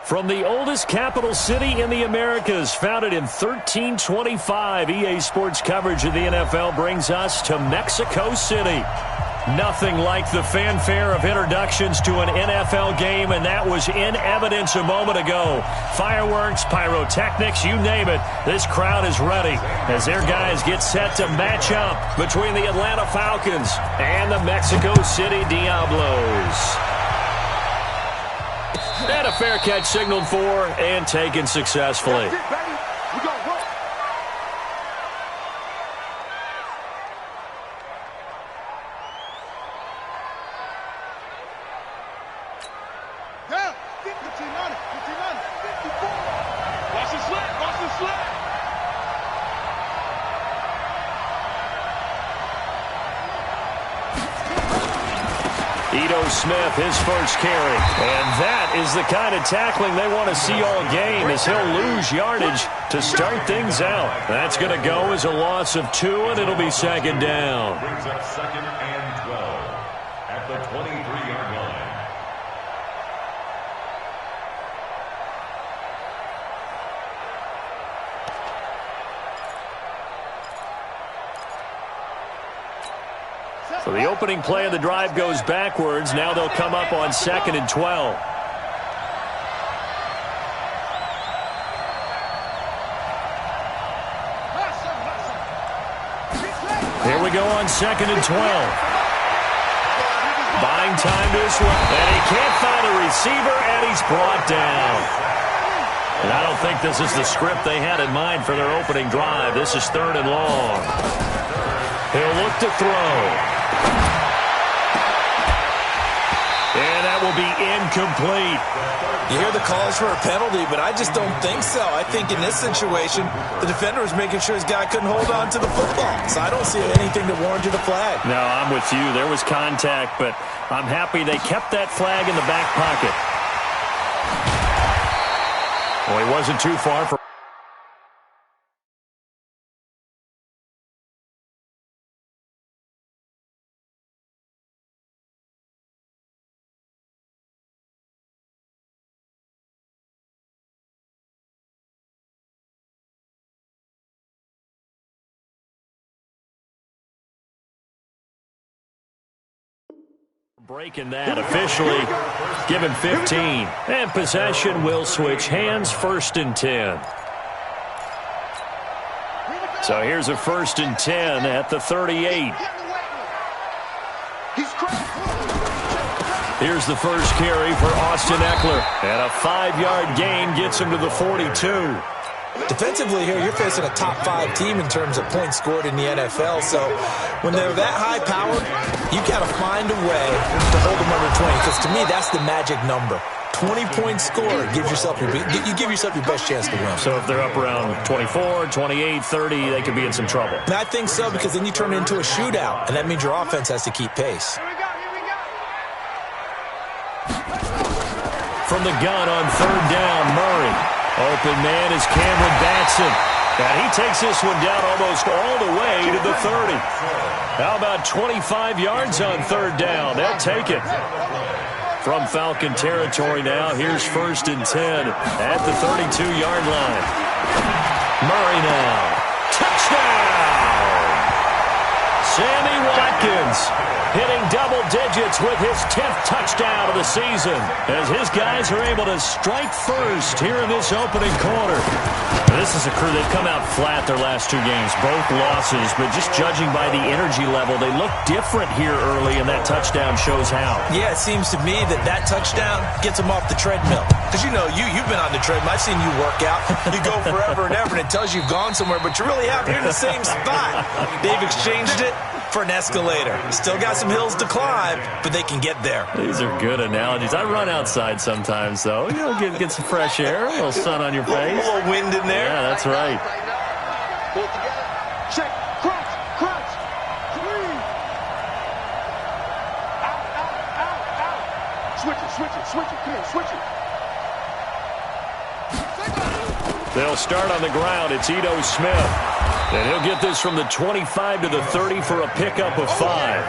From the oldest capital city in the Americas, founded in 1325, EA Sports coverage of the NFL brings us to Mexico City. Nothing like the fanfare of introductions to an NFL game, and that was in evidence a moment ago. Fireworks, pyrotechnics, you name it. This crowd is ready as their guys get set to match up between the Atlanta Falcons and the Mexico City Diablos. And a fair catch signaled for and taken successfully. Smith, his first carry. And that is the kind of tackling they want to see all game, as he'll lose yardage to start things out. That's going to go as a loss of 2, and it'll be second down. Brings up second and 12 at the 23-yard line. So the opening play of the drive goes backwards. Now they'll come up on second and 12. Here we go on second and 12. Buying time to his left. And he can't find a receiver, and he's brought down. And I don't think this is the script they had in mind for their opening drive. This is third and long. He'll look to throw. And that will be incomplete. You hear the calls for a penalty, but I just don't think so. I think in this situation, the defender was making sure his guy couldn't hold on to the football. So I don't see anything that warranted a flag. No, I'm with you. There was contact, but I'm happy they kept that flag in the back pocket. Well, he wasn't too far from... breaking that officially. Give him 15. And possession will switch hands, first and 10. So here's a first and 10 at the 38. Here's the first carry for Austin Eckler. And a 5-yard gain gets him to the 42. Defensively here, you're facing a top-5 team in terms of points scored in the NFL. So when they're that high-powered, you got to find a way to hold them under 20. Because to me, that's the magic number. 20 points scored gives yourself you give yourself your best chance to win. So if they're up around 24, 28, 30, they could be in some trouble. And I think so, because then you turn it into a shootout, and that means your offense has to keep pace. From the gun on third down, Murray. Open man is Cameron Batson. And he takes this one down almost all the way to the 30. How about 25 yards on third down? They'll take it. From Falcon territory now, here's first and 10 at the 32-yard line. Murray now. Touchdown! Sammy Watkins hitting double digits with his 10th touchdown of the season as his guys are able to strike first here in this opening quarter. This is a crew, they've come out flat their last 2 games, both losses, but just judging by the energy level, they look different here early, and that touchdown shows how. Yeah, it seems to me that touchdown gets them off the treadmill. Because, you know, you've been on the treadmill. I've seen you work out. You go forever and ever, and it tells you you've gone somewhere, but you really haven't. You're in the same spot. They've exchanged it for an escalator. Still got some hills to climb, but they can get there. These are good analogies. I run outside sometimes, though. You know, get some fresh air, a little sun on your face. A little wind in there. Yeah, that's right. Pull together. Check. Crunch. Crunch. 3. Out. Switch it. Come on, switch it. They'll start on the ground. It's Ito Smith. And he'll get this from the 25 to the 30 for a pickup of 5.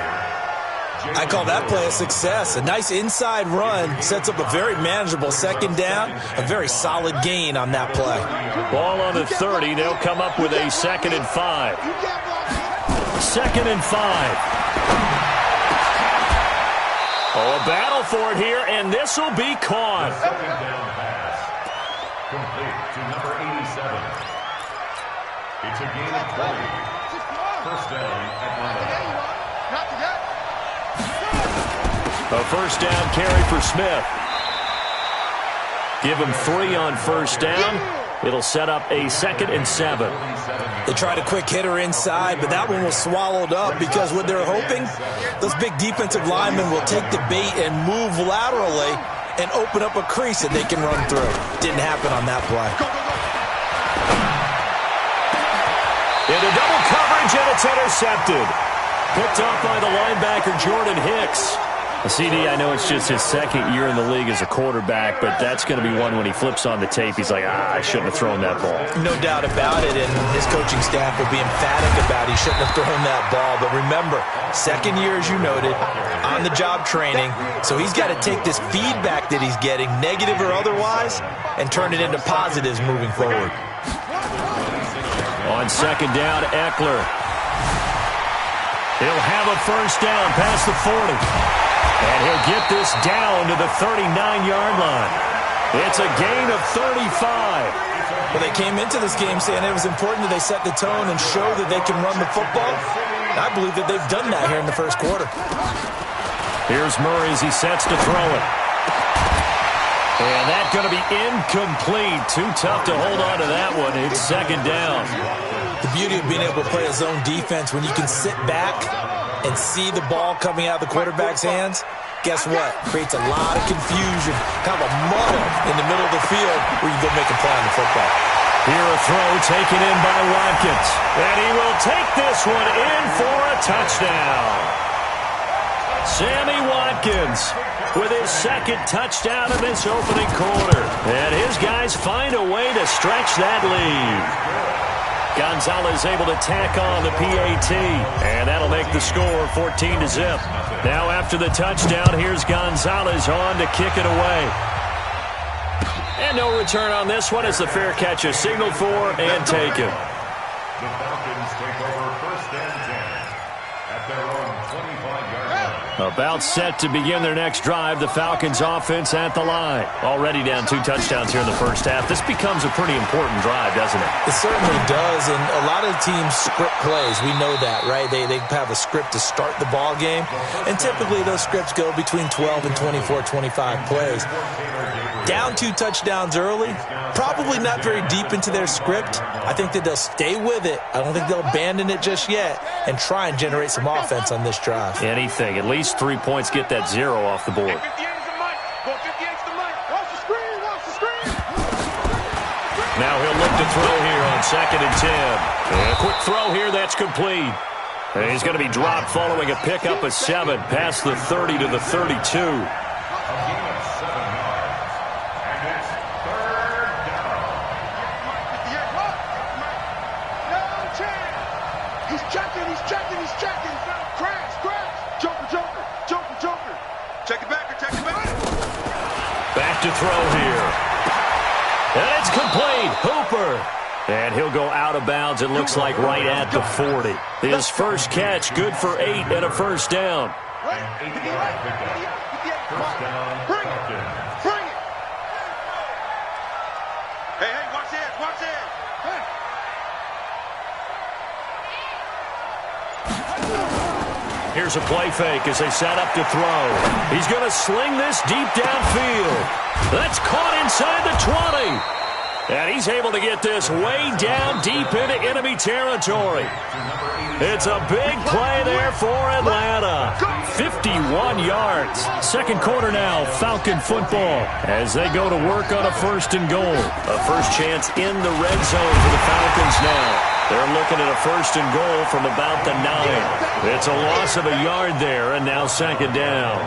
I call that play a success. A nice inside run sets up a very manageable second down, a very solid gain on that play. Ball on the 30. They'll come up with a 2nd and 5. 2nd and 5. Oh, a battle for it here, and this will be caught. Second down pass. Complete to number 87. It's a gain of 20. First down at 9. A first down carry for Smith. Give him 3 on first down. It'll set up a 2nd and 7. They tried a quick hitter inside, but that one was swallowed up because what they're hoping, those big defensive linemen will take the bait and move laterally and open up a crease that they can run through. Didn't happen on that play. Into double coverage, and it's intercepted. Picked off by the linebacker, Jordan Hicks. CD, I know it's just his 2nd year in the league as a quarterback, but that's going to be one when he flips on the tape. He's like, I shouldn't have thrown that ball. No doubt about it, and his coaching staff will be emphatic about he shouldn't have thrown that ball. But remember, 2nd year, as you noted, on-the-job training, so he's got to take this feedback that he's getting, negative or otherwise, and turn it into positives moving forward. On 2nd down, Eckler. He'll have a first down past the 40. And he'll get this down to the 39-yard line. It's a gain of 35. Well, they came into this game saying it was important that they set the tone and show that they can run the football. And I believe that they've done that here in the first quarter. Here's Murray as he sets to throw it. And that's going to be incomplete. Too tough to hold on to that one. It's 2nd down. The beauty of being able to play a zone defense when you can sit back and see the ball coming out of the quarterback's hands, guess what? Creates a lot of confusion, kind of a muddle in the middle of the field where you go make a play on the football. Here a throw taken in by Watkins. And he will take this one in for a touchdown. Sammy Watkins with his 2nd touchdown of this opening quarter. And his guys find a way to stretch that lead. Gonzalez able to tack on the PAT, and that'll make the score 14-0. Now after the touchdown, here's Gonzalez on to kick it away. And no return on this one as the fair catch is signaled for and taken. The Falcons take over 1st and 10 at their own 25-yard line. About set to begin their next drive, the Falcons offense at the line. Already down 2 touchdowns here in the first half. This becomes a pretty important drive, doesn't it? It certainly does, and a lot of teams script plays. We know that, right? They have a script to start the ball game, and typically those scripts go between 12 and 24, 25 plays. Down 2 touchdowns early, probably not very deep into their script. I think that they'll stay with it. I don't think they'll abandon it just yet and try and generate some offense on this drive. Anything. At least 3 points, get that 0 off the board. Now he'll look to throw here on 2nd and 10. And a quick throw here, that's complete. And he's going to be dropped following a pickup of 7 past the 30 to the 32. Back to throw here. And it's complete. Hooper. And he'll go out of bounds, it looks like, right at the 40. His first catch, good for 8 and a first down. First down, Bring it. Falcons. Bring it. Hey, watch this. Watch this. Here's a play fake as they set up to throw. He's going to sling this deep downfield. That's caught inside the 20. And he's able to get this way down deep into enemy territory. It's a big play there for Atlanta. 51 yards. Second quarter now, Falcon football as they go to work on a 1st and goal. A first chance in the red zone for the Falcons now. They're looking at a 1st and goal from about the 9. It's a loss of a yard there, and now 2nd down.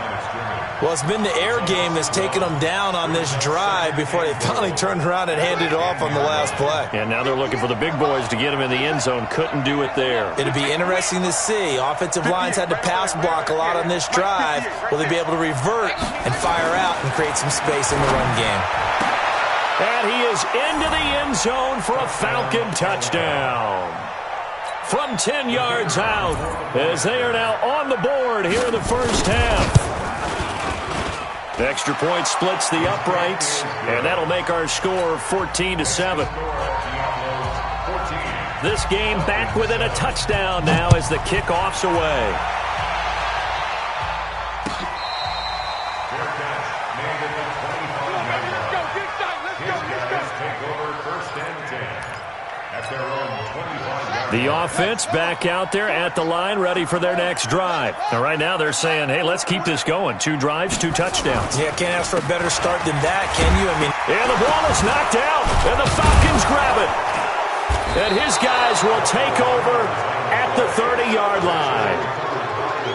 Well, it's been the air game that's taken them down on this drive before they finally turned around and handed it off on the last play. And now they're looking for the big boys to get him in the end zone. Couldn't do it there. It'll be interesting to see. Offensive lines had to pass block a lot on this drive. Will they be able to revert and fire out and create some space in the run game? And he is into the end zone for a Falcon touchdown. From 10 yards out, as they are now on the board here in the first half. The extra point splits the uprights, and that'll make our score 14-7. This game back within a touchdown now as the kickoff's away. The offense back out there at the line, ready for their next drive. Now, right now, they're saying, hey, let's keep this going. 2 drives, 2 touchdowns. Yeah, can't ask for a better start than that, can you? And the ball is knocked out, and the Falcons grab it. And his guys will take over at the 30-yard line.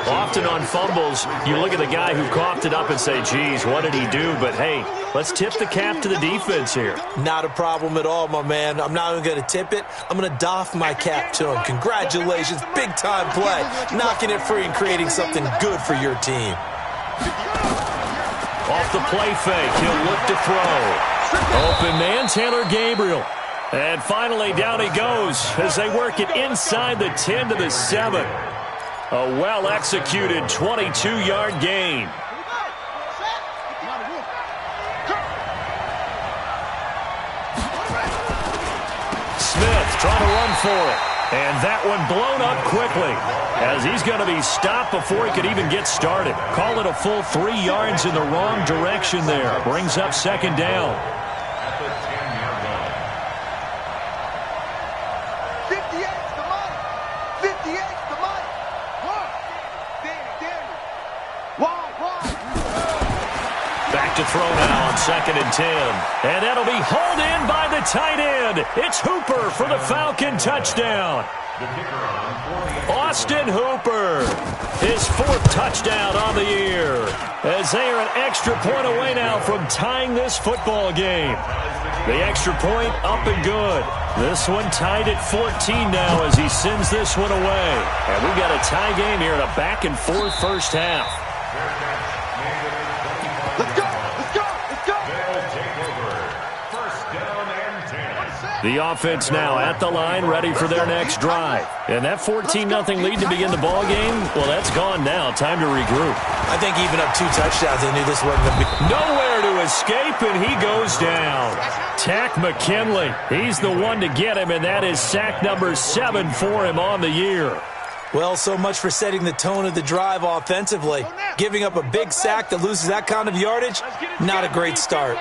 Often on fumbles, you look at the guy who coughed it up and say, geez, what did he do? But, hey, let's tip the cap to the defense here. Not a problem at all, my man. I'm not even going to tip it. I'm going to doff my cap to him. Congratulations, big-time play. Knocking it free and creating something good for your team. Off the play fake, he'll look to throw. Open man, Taylor Gabriel. And finally, down he goes as they work it inside the 10 to the 7. A well-executed 22-yard gain. Smith trying to run for it. And that one blown up quickly as he's going to be stopped before he could even get started. Call it a full 3 yards in the wrong direction there. Brings up second down. At the 10-yard line. 58's the money. 58's the money. Back to throw now on 2nd and 10. And that'll be hauled in by the tight end. It's Hooper for the Falcon touchdown. The kicker on Austin Hooper, his 4th touchdown on the year. As they are an extra point away now from tying this football game. The extra point up and good. This one tied at 14 now as he sends this one away. And we've got a tie game here in a back-and-forth first half. Let's go. Let's go. Let's go. They'll take over. First down and 10. The offense now at the line, ready for their next drive. And that 14-0 lead to begin the ball game, well, that's gone now. Time to regroup. I think even up 2 touchdowns, they knew this wasn't going to be. Nowhere to escape, and he goes down. Tack McKinley, he's the one to get him, and that is sack number 7 for him on the year. Well, so much for setting the tone of the drive offensively. Giving up a big sack that loses that kind of yardage, not a great start.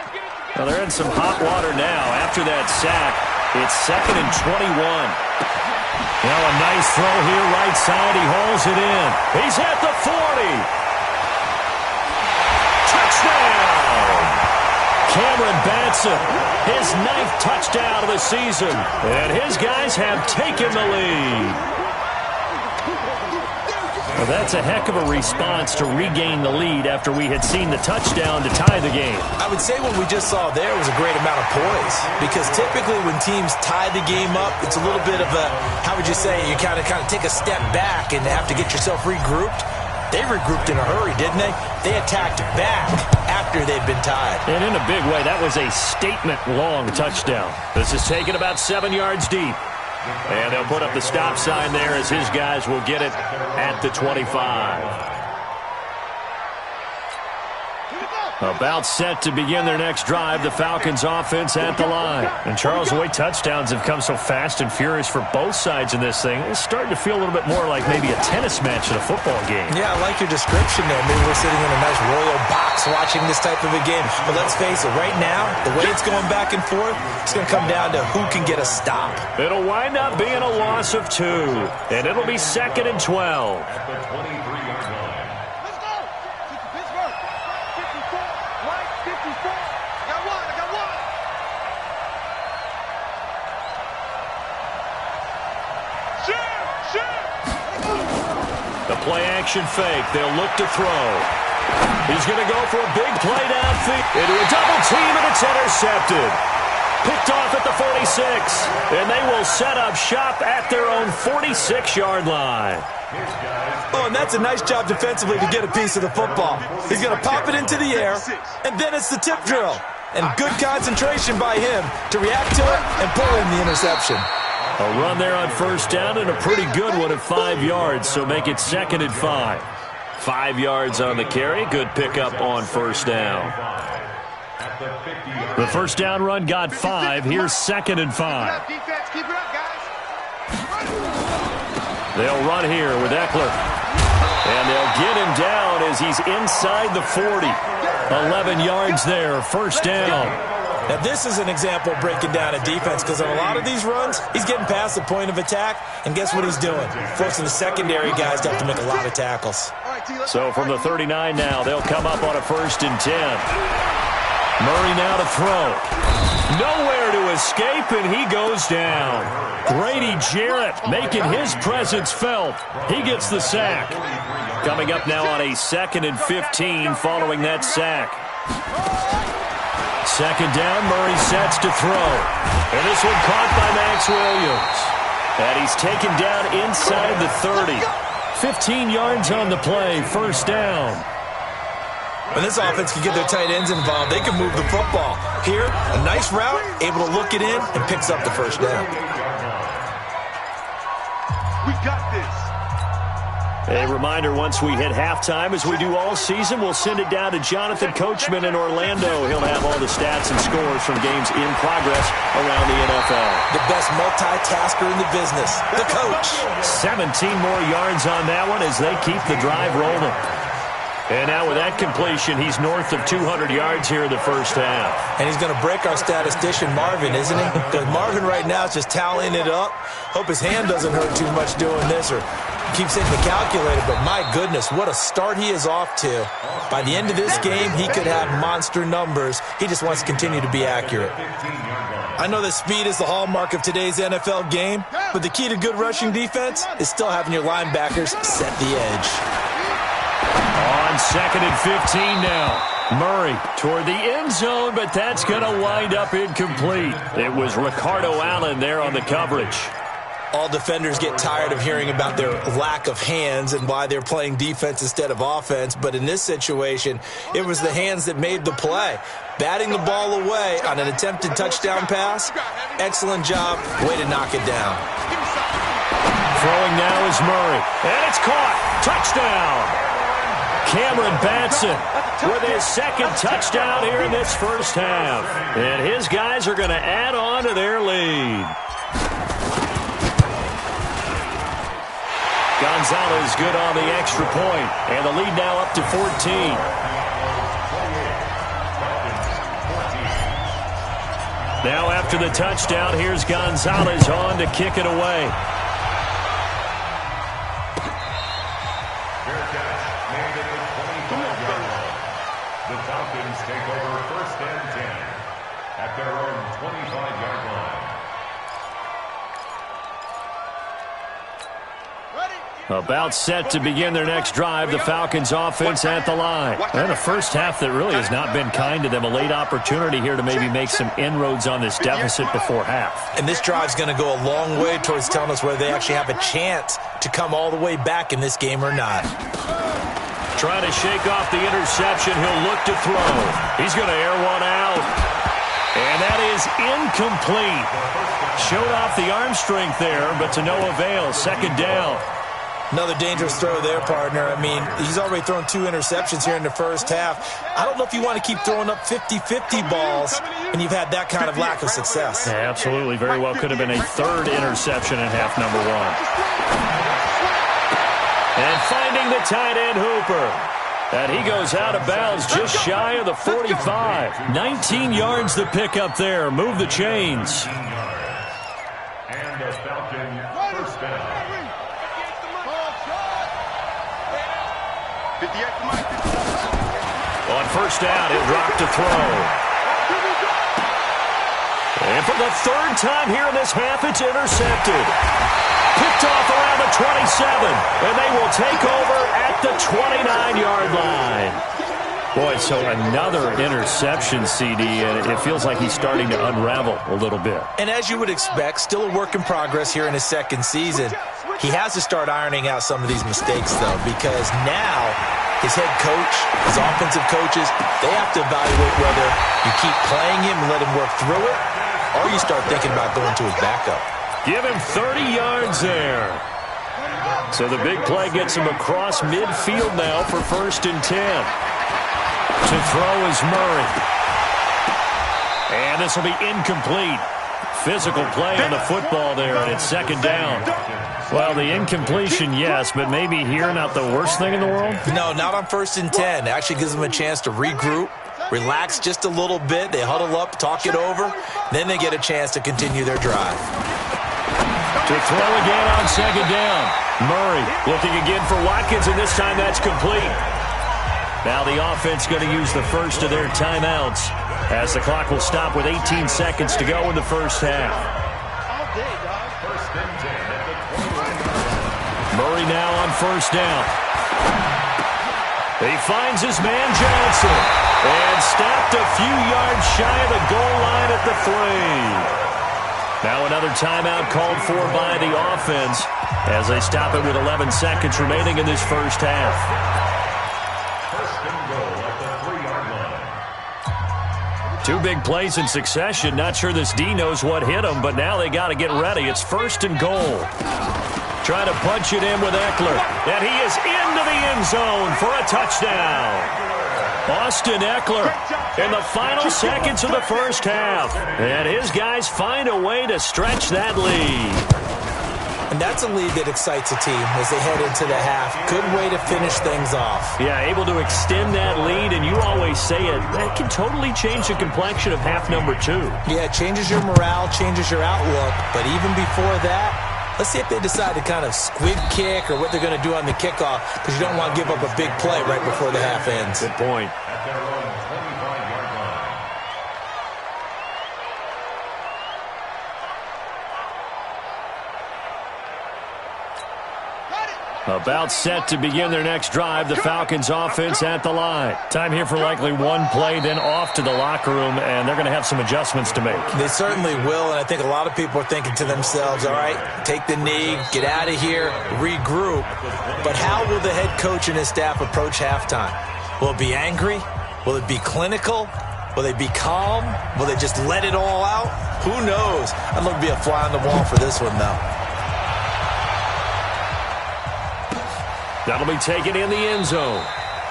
Well, they're in some hot water now after that sack. It's 2nd and 21. Now a nice throw here, right side. He hauls it in. He's at the 40. Touchdown! Cameron Batson, his 9th touchdown of the season. And his guys have taken the lead. Well, that's a heck of a response to regain the lead after we had seen the touchdown to tie the game. I would say what we just saw there was a great amount of poise, because typically when teams tie the game up, it's a little bit of a, how would you say, you kind of take a step back and have to get yourself regrouped. They regrouped in a hurry, didn't they? They attacked back after they'd been tied. And in a big way, that was a statement-long touchdown. This is taken about 7 yards deep. And they'll put up the stop sign there as his guys will get it at the 25. About set to begin their next drive, the Falcons offense at the line. And Charles, the way touchdowns have come so fast and furious for both sides in this thing, it's starting to feel a little bit more like maybe a tennis match in a football game. Yeah, I like your description there. Maybe we're sitting in a nice royal box watching this type of a game. But let's face it, right now, the way it's going back and forth, it's going to come down to who can get a stop. It'll wind up being a loss of 2, and it'll be 2nd and 12. At the 23-yard line. Let's go. Pittsburgh. 54. Right. 54. I got one. The play action fake. They'll look to throw. He's going to go for a big play downfield into a double team, and it's intercepted. Picked off at the 46, and they will set up shop at their own 46-yard line. Oh, and that's a nice job defensively to get a piece of the football. He's going to pop it into the air, and then it's the tip drill. And good concentration by him to react to it and pull in the interception. A run there on first down, and a pretty good one at 5 yards, so make it 2nd and 5. 5 yards on the carry. Good pickup on first down. The first down run got 5. Here's 2nd and 5. They'll run here with Eckler. And they'll get him down as he's inside the 40. 11 yards there, first down. Now, this is an example of breaking down a defense, because on a lot of these runs, he's getting past the point of attack, and guess what he's doing? Forcing the secondary guys to have to make a lot of tackles. So from the 39 now, they'll come up on a 1st and 10. Murray now to throw. Nowhere to escape, and he goes down. Grady Jarrett making his presence felt. He gets the sack. Coming up now on a 2nd and 15 following that sack. 2nd down, Murray sets to throw. And this one caught by Max Williams. And he's taken down inside the 30. 15 yards on the play, first down. When this offense can get their tight ends involved, they can move the football. Here, a nice route, able to look it in, and picks up the first down. We got this. A reminder, once we hit halftime, as we do all season, we'll send it down to Jonathan Coachman in Orlando. He'll have all the stats and scores from games in progress around the NFL. The best multitasker in the business, the coach. 17 more yards on that one as they keep the drive rolling. And now with that completion, he's north of 200 yards here in the first half. And he's going to break our statistician, Marvin, isn't he? Because Marvin right now is just tallying it up. Hope his hand doesn't hurt too much doing this, or keeps hitting the calculator. But my goodness, what a start he is off to. By the end of this game, he could have monster numbers. He just wants to continue to be accurate. I know that speed is the hallmark of today's NFL game, but the key to good rushing defense is still having your linebackers set the edge. On 2nd and 15 now. Murray toward the end zone, but that's going to wind up incomplete. It was Ricardo Allen there on the coverage. All defenders get tired of hearing about their lack of hands and why they're playing defense instead of offense. But in this situation, it was the hands that made the play. Batting the ball away on an attempted touchdown pass. Excellent job. Way to knock it down. Throwing now is Murray. And it's caught. Touchdown. Cameron Batson with his 2nd touchdown here in this first half. And his guys are going to add on to their lead. Gonzalez good on the extra point, and the lead now up to 14. Now after the touchdown, here's Gonzalez on to kick it away. The Falcons take over 1st and 10 at their own 25-yard line. About set to begin their next drive, the Falcons offense at the line. And a first half that really has not been kind to them. A late opportunity here to maybe make some inroads on this deficit before half. And this drive's going to go a long way towards telling us whether they actually have a chance to come all the way back in this game or not. Trying to shake off the interception. He'll look to throw. He's going to air one out. And that is incomplete. Showed off the arm strength there, but to no avail. 2nd down. Another dangerous throw there, partner. I mean, he's already thrown 2 interceptions here in the first half. I don't know if you want to keep throwing up 50-50 balls when you've had that kind of lack of success. Yeah, absolutely. Very well could have been a 3rd interception in half number 1. And finding the tight end, Hooper. And he goes out of bounds just shy of the 45. 19 yards to pick up there. Move the chains. And the Falcon first down. On first down, he'll drop to throw. And for the 3rd time here in this half, it's intercepted. Picked off around the 27, and they will take over at the 29-yard line. Boy, so another interception, CD, and it feels like he's starting to unravel a little bit. And as you would expect, still a work in progress here in his second season. He has to start ironing out some of these mistakes, though, because now his head coach, his offensive coaches, they have to evaluate whether you keep playing him and let him work through it, or you start thinking about going to his backup. Give him 30 yards there. So the big play gets him across midfield now for 1st and 10. To throw is Murray. And this will be incomplete. Physical play on the football there, and it's 2nd down. Well, the incompletion, yes, but maybe here not the worst thing in the world? No, not on 1st and 10. It actually gives them a chance to regroup, relax just a little bit. They huddle up, talk it over. Then they get a chance to continue their drive. To throw again on 2nd down. Murray looking again for Watkins, and this time that's complete. Now the offense going to use the first of their timeouts as the clock will stop with 18 seconds to go in the first half. Murray now on 1st down. He finds his man Johnson and stopped a few yards shy of the goal line at the 3. Now another timeout called for by the offense as they stop it with 11 seconds remaining in this first half. 2 big plays in succession. Not sure this D knows what hit him, but now they got to get ready. It's 1st and goal. Trying to punch it in with Eckler. And he is into the end zone for a touchdown. Austin Eckler in the final seconds of the first half. And his guys find a way to stretch that lead. And that's a lead that excites a team as they head into the half. Good way to finish things off. Yeah, able to extend that lead, and you always say it, that can totally change the complexion of half number 2. Yeah, it changes your morale, changes your outlook. But even before that, let's see if they decide to kind of squib kick or what they're going to do on the kickoff, because you don't want to give up a big play right before the half ends. Good point. About set to begin their next drive, the Falcons offense at the line. Time here for likely one play, then off to the locker room, and they're going to have some adjustments to make. They certainly will, and I think a lot of people are thinking to themselves, all right, take the knee, get out of here, regroup. But how will the head coach and his staff approach halftime? Will it be angry? Will it be clinical? Will they be calm? Will they just let it all out? Who knows? I'd love to be a fly on the wall for this one, though. That'll be taken in the end zone.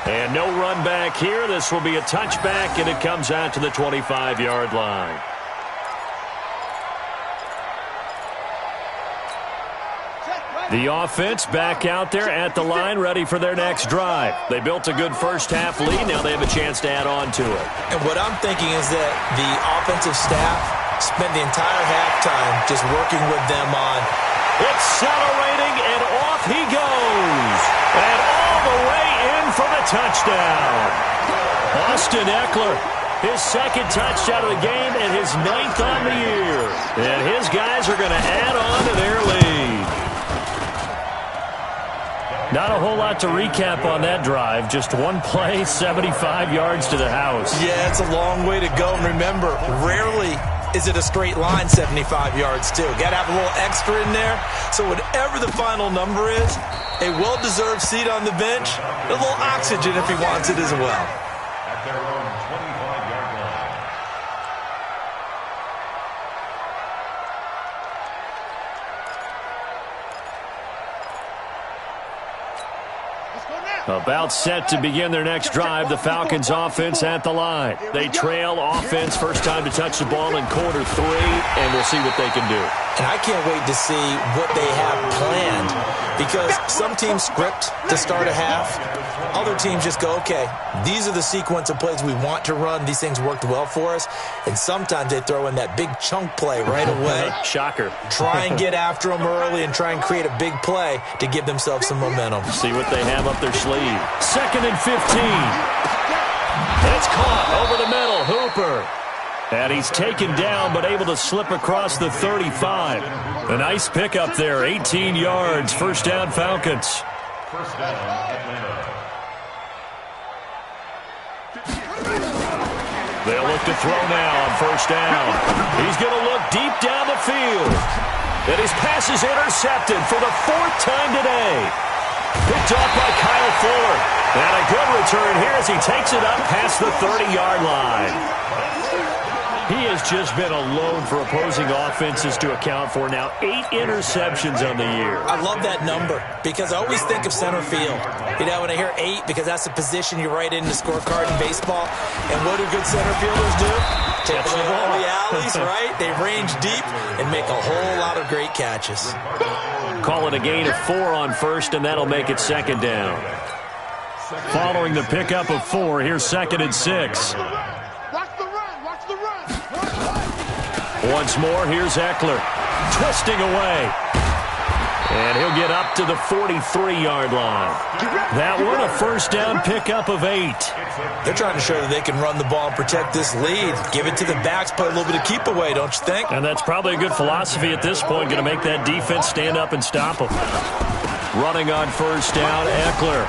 And no run back here. This will be a touchback, and it comes out to the 25-yard line. The offense back out there at the line, ready for their next drive. They built a good first-half lead. Now they have a chance to add on to it. And what I'm thinking is that the offensive staff spent the entire halftime just working with them on accelerating, and off he goes. And all the way in for the touchdown. Austin Eckler, his 2nd touchdown of the game and his 9th on the year. And his guys are going to add on to their lead. Not a whole lot to recap on that drive. Just one play, 75 yards to the house. Yeah, it's a long way to go. And remember, rarely is it a straight line 75 yards, too. Got to have a little extra in there. So whatever the final number is, a well-deserved seat on the bench, a little oxygen if he wants it as well. At their own 25-yard line. About set to begin their next drive, the Falcons offense at the line. They trail offense, first time to touch the ball in quarter 3, and we'll see what they can do. And I can't wait to see what they have planned, because some teams script to start a half. Other teams just go, okay, these are the sequence of plays we want to run. These things worked well for us. And sometimes they throw in that big chunk play right away. Shocker. Try and get after them early and try and create a big play to give themselves some momentum. See what they have up their sleeve. 2nd and 15. It's caught over the middle. Hooper. And he's taken down, but able to slip across the 35. A nice pickup there, 18 yards. First down, Falcons. First down, Atlanta. They'll look to throw now on first down. He's going to look deep down the field. And his pass is intercepted for the 4th time today. Picked off by Kyle Fuller. And a good return here as he takes it up past the 30-yard line. He has just been a load for opposing offenses to account for now. 8 interceptions on the year. I love that number because I always think of center field. You know, when I hear 8, because that's the position you write in the scorecard in baseball. And what do good center fielders do? Take the ball in the alleys, right? They range deep and make a whole lot of great catches. Call it a gain of 4 on first, and that'll make it 2nd down. Following the pickup of 4, here's 2nd and 6. Once more, here's Eckler. Twisting away. And he'll get up to the 43-yard line. That one, a first down pickup of 8. They're trying to show that they can run the ball and protect this lead. Give it to the backs, play a little bit of keep away, don't you think? And that's probably a good philosophy at this point. Going to make that defense stand up and stop them. Running on first down, Eckler.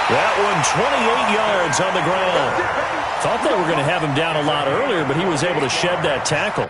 That one 28 yards on the ground. Thought they were going to have him down a lot earlier, but he was able to shed that tackle.